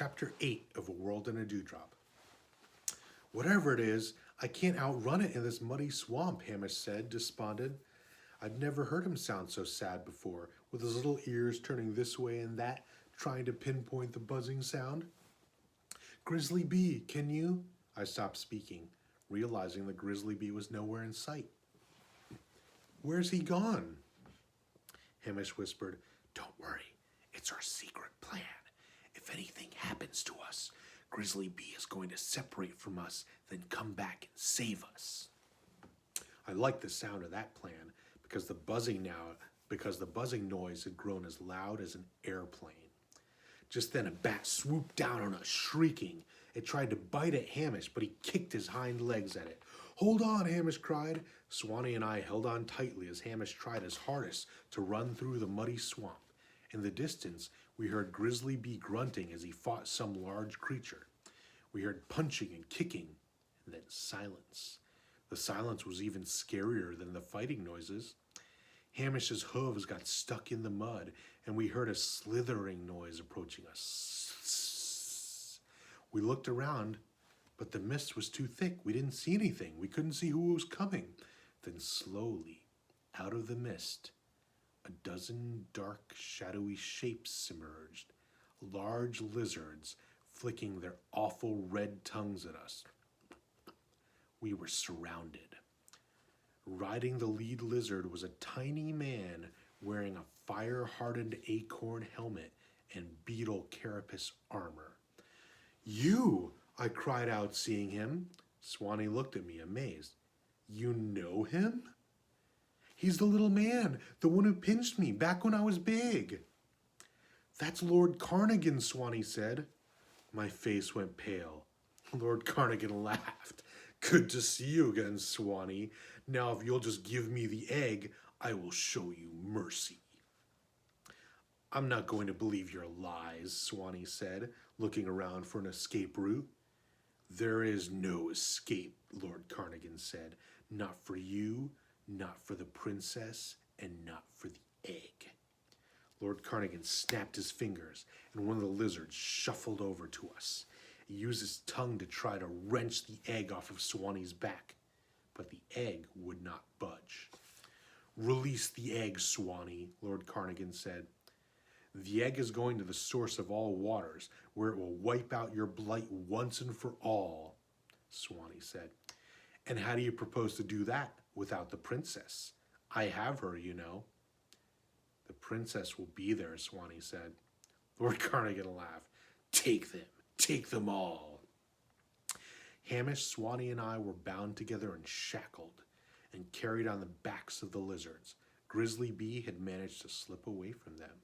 Chapter 8 of A World in a Dewdrop. Whatever it is, I can't outrun it in this muddy swamp, Hamish said, despondent. I'd never heard him sound so sad before, with his little ears turning this way and that, trying to pinpoint the buzzing sound. Grizzly Bee, can you? I stopped speaking, realizing that Grizzly Bee was nowhere in sight. Where's he gone? Hamish whispered. Don't worry, it's our secret plan. If anything happens to us, Grizzly Bee is going to separate from us, then come back and save us. I liked the sound of that plan because the buzzing noise had grown as loud as an airplane. Just then a bat swooped down on us, shrieking. It tried to bite at Hamish, but he kicked his hind legs at it. Hold on, Hamish cried. Swanee and I held on tightly as Hamish tried his hardest to run through the muddy swamp. In the distance, we heard Grizzly Bee grunting as he fought some large creature. We heard punching and kicking, and then silence. The silence was even scarier than the fighting noises. Hamish's hooves got stuck in the mud, and we heard a slithering noise approaching us. We looked around, but the mist was too thick. We didn't see anything. We couldn't see who was coming. Then slowly, out of the mist, a dozen dark, shadowy shapes emerged, large lizards flicking their awful red tongues at us. We were surrounded. Riding the lead lizard was a tiny man wearing a fire-hardened acorn helmet and beetle carapace armor. You! I cried out, seeing him. Swanee looked at me, amazed. You know him? He's the little man, the one who pinched me back when I was big. That's Lord Carnigan, Swanee said. My face went pale. Lord Carnigan laughed. Good to see you again, Swanee. Now if you'll just give me the egg, I will show you mercy. I'm not going to believe your lies, Swanee said, looking around for an escape route. There is no escape, Lord Carnigan said. Not for you, not for the princess, and not for the egg. Lord Carnigan snapped his fingers, and one of the lizards shuffled over to us. He used his tongue to try to wrench the egg off of Swanee's back, but the egg would not budge. Release the egg, Swanee, Lord Carnigan said. The egg is going to the source of all waters, where it will wipe out your blight once and for all, Swanee said. And how do you propose to do that without the princess? I have her, you know. The princess will be there, Swanee said. Lord Carnigan laughed. Take them all. Hamish, Swanee, and I were bound together and shackled and carried on the backs of the lizards. Grizzly Bee had managed to slip away from them.